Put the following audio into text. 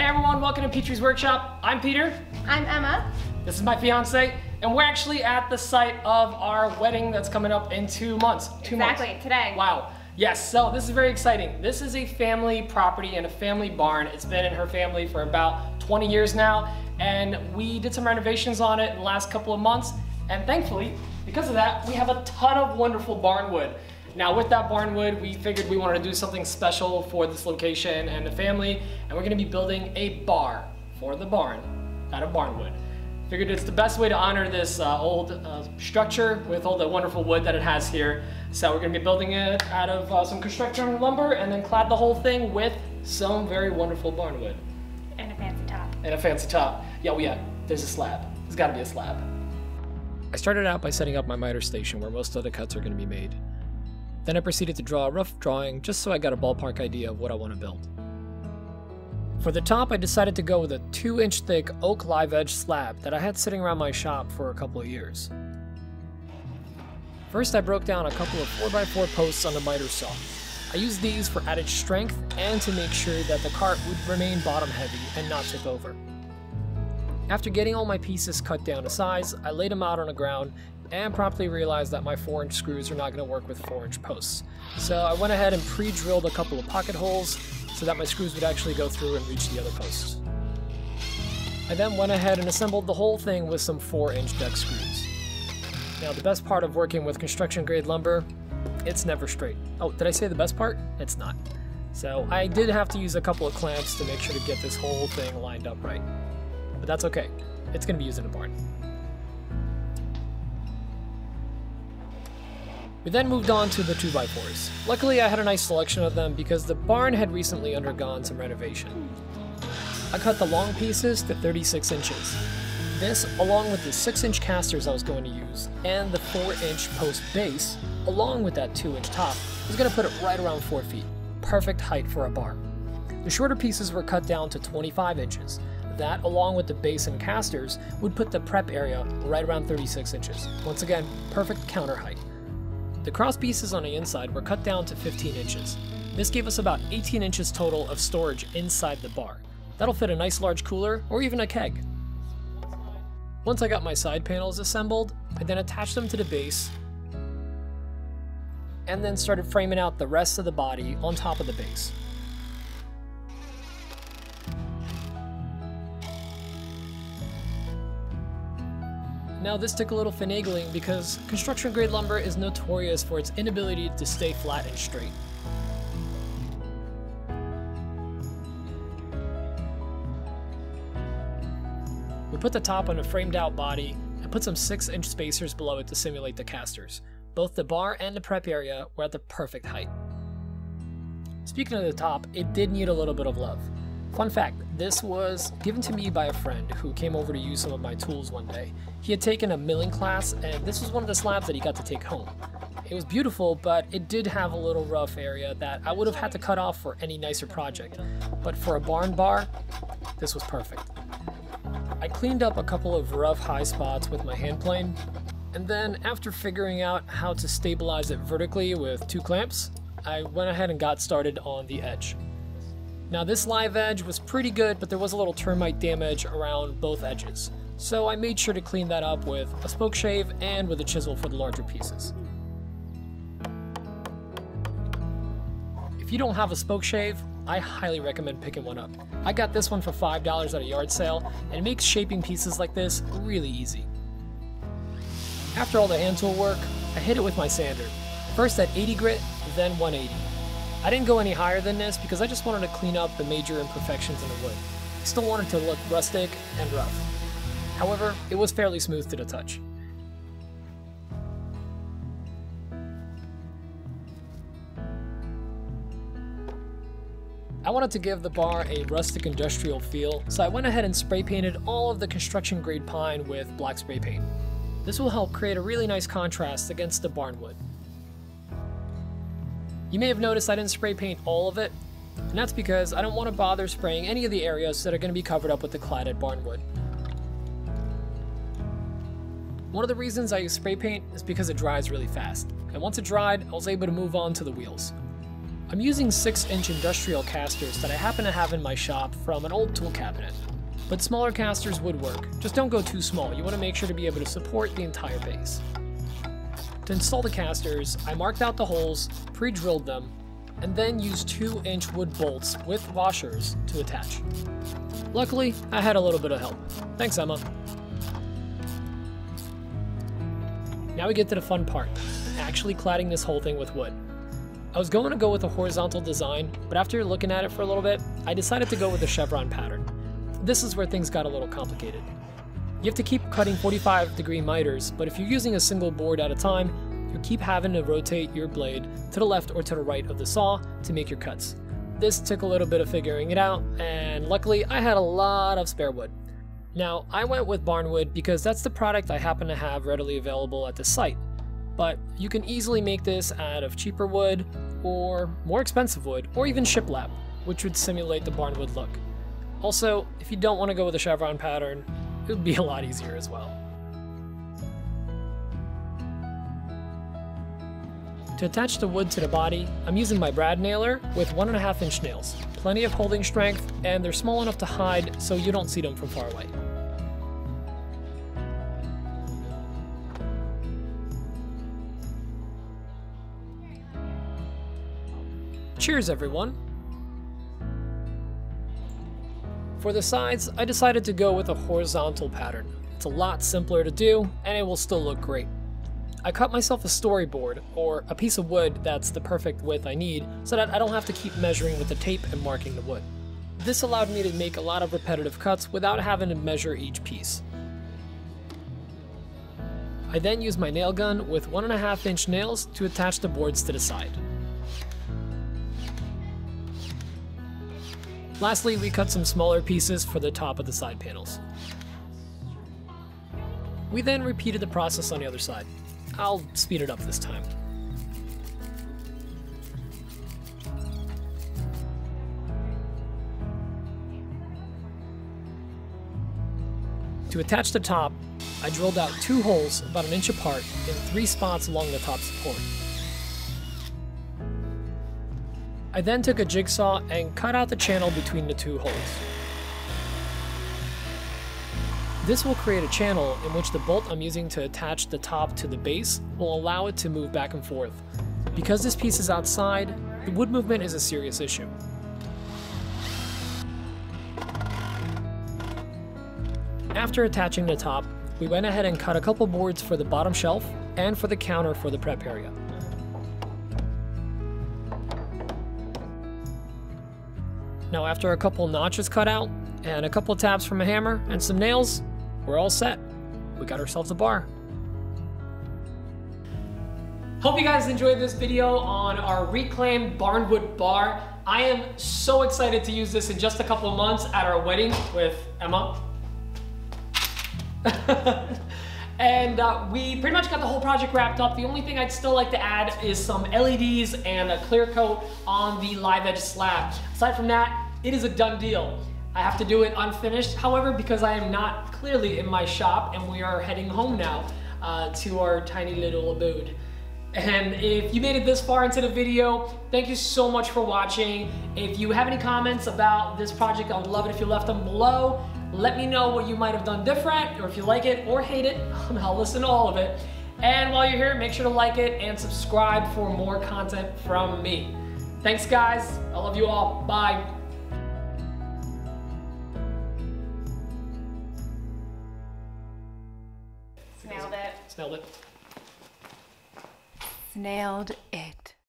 Hey everyone, welcome to Petrie's Workshop. I'm Peter. I'm Emma. This is my fiance, and we're actually at the site of our wedding that's coming up in 2 months. Exactly, today. Wow. Yes, so this is very exciting. This is a family property and a family barn. It's been in her family for about 20 years now, and we did some renovations on it in the last couple of months, and thankfully, because of that, we have a ton of wonderful barn wood. Now with that barn wood, we figured we wanted to do something special for this location and the family, and we're gonna be building a bar for the barn out of barn wood. Figured it's the best way to honor this old structure with all the wonderful wood that it has here. So we're gonna be building it out of some construction lumber and then clad the whole thing with some very wonderful barn wood. And a fancy top. And a fancy top. Yeah, there's a slab. There's gotta be a slab. I started out by setting up my miter station where most of the cuts are gonna be made. Then I proceeded to draw a rough drawing just so I got a ballpark idea of what I want to build. For the top, I decided to go with a 2-inch thick oak live edge slab that I had sitting around my shop for a couple of years. First, I broke down a couple of 4x4 posts on the miter saw. I used these for added strength and to make sure that the cart would remain bottom heavy and not tip over. After getting all my pieces cut down to size, I laid them out on the ground and promptly realized that my 4-inch screws are not going to work with 4-inch posts. So I went ahead and pre-drilled a couple of pocket holes so that my screws would actually go through and reach the other posts. I then went ahead and assembled the whole thing with some 4-inch deck screws. Now the best part of working with construction grade lumber, it's never straight. Oh, did I say the best part? It's not. So I did have to use a couple of clamps to make sure to get this whole thing lined up right. But that's okay. It's going to be used in a barn. We then moved on to the 2x4s. Luckily I had a nice selection of them because the barn had recently undergone some renovation. I cut the long pieces to 36 inches. This, along with the 6-inch casters I was going to use, and the 4-inch post base, along with that 2-inch top, was going to put it right around 4 feet. Perfect height for a bar. The shorter pieces were cut down to 25 inches. That, along with the base and casters, would put the prep area right around 36 inches. Once again, perfect counter height. The cross pieces on the inside were cut down to 15 inches. This gave us about 18 inches total of storage inside the bar. That'll fit a nice large cooler or even a keg. Once I got my side panels assembled, I then attached them to the base and then started framing out the rest of the body on top of the base. Now this took a little finagling because construction grade lumber is notorious for its inability to stay flat and straight. We put the top on a framed out body and put some 6-inch spacers below it to simulate the casters. Both the bar and the prep area were at the perfect height. Speaking of the top, it did need a little bit of love. Fun fact, this was given to me by a friend who came over to use some of my tools one day. He had taken a milling class, and this was one of the slabs that he got to take home. It was beautiful, but it did have a little rough area that I would have had to cut off for any nicer project. But for a barn bar, this was perfect. I cleaned up a couple of rough high spots with my hand plane, and then after figuring out how to stabilize it vertically with 2 clamps, I went ahead and got started on the edge. Now this live edge was pretty good, but there was a little termite damage around both edges. So I made sure to clean that up with a spoke shave and with a chisel for the larger pieces. If you don't have a spoke shave, I highly recommend picking one up. I got this one for $5 at a yard sale, and it makes shaping pieces like this really easy. After all the hand tool work, I hit it with my sander. First at 80 grit, then 180. I didn't go any higher than this because I just wanted to clean up the major imperfections in the wood. I still wanted to look rustic and rough. However, it was fairly smooth to the touch. I wanted to give the bar a rustic industrial feel, so I went ahead and spray painted all of the construction grade pine with black spray paint. This will help create a really nice contrast against the barn wood. You may have noticed I didn't spray paint all of it, and that's because I don't want to bother spraying any of the areas that are going to be covered up with the cladded barn wood. One of the reasons I use spray paint is because it dries really fast, and once it dried, I was able to move on to the wheels. I'm using 6-inch industrial casters that I happen to have in my shop from an old tool cabinet. But smaller casters would work, just don't go too small. You want to make sure to be able to support the entire base. To install the casters, I marked out the holes, pre-drilled them, and then used 2-inch wood bolts with washers to attach. Luckily, I had a little bit of help. Thanks, Emma. Now we get to the fun part, actually cladding this whole thing with wood. I was going to go with a horizontal design, but after looking at it for a little bit, I decided to go with a chevron pattern. This is where things got a little complicated. You have to keep cutting 45-degree miters, but if you're using a single board at a time, you keep having to rotate your blade to the left or to the right of the saw to make your cuts. This took a little bit of figuring it out, and luckily I had a lot of spare wood. Now, I went with barnwood because that's the product I happen to have readily available at the site, but you can easily make this out of cheaper wood, or more expensive wood, or even shiplap, which would simulate the barnwood look. Also, if you don't want to go with a chevron pattern, it would be a lot easier as well. To attach the wood to the body, I'm using my brad nailer with 1.5-inch nails. Plenty of holding strength, and they're small enough to hide so you don't see them from far away. Cheers, everyone! For the sides, I decided to go with a horizontal pattern. It's a lot simpler to do, and it will still look great. I cut myself a storyboard, or a piece of wood that's the perfect width I need, so that I don't have to keep measuring with the tape and marking the wood. This allowed me to make a lot of repetitive cuts without having to measure each piece. I then used my nail gun with 1.5-inch nails to attach the boards to the side. Lastly, we cut some smaller pieces for the top of the side panels. We then repeated the process on the other side. I'll speed it up this time. To attach the top, I drilled out 2 holes about 1 inch apart in 3 spots along the top support. I then took a jigsaw and cut out the channel between the 2 holes. This will create a channel in which the bolt I'm using to attach the top to the base will allow it to move back and forth. Because this piece is outside, the wood movement is a serious issue. After attaching the top, we went ahead and cut a couple boards for the bottom shelf and for the counter for the prep area. Now, after a couple notches cut out, and a couple tabs from a hammer and some nails, we're all set. We got ourselves a bar. Hope you guys enjoyed this video on our reclaimed barnwood bar. I am so excited to use this in just a couple of months at our wedding with Emma. And we pretty much got the whole project wrapped up. The only thing I'd still like to add is some LEDs and a clear coat on the live edge slab. Aside from that, it is a done deal. I have to do it unfinished, however, because I am not clearly in my shop and we are heading home now to our tiny little abode. And if you made it this far into the video, thank you so much for watching. If you have any comments about this project, I would love it if you left them below. Let me know what you might have done different, or if you like it or hate it. I'll listen to all of it. And while you're here, make sure to like it and subscribe for more content from me. Thanks, guys. I love you all. Bye. Snailed it. Snailed it. Snailed it.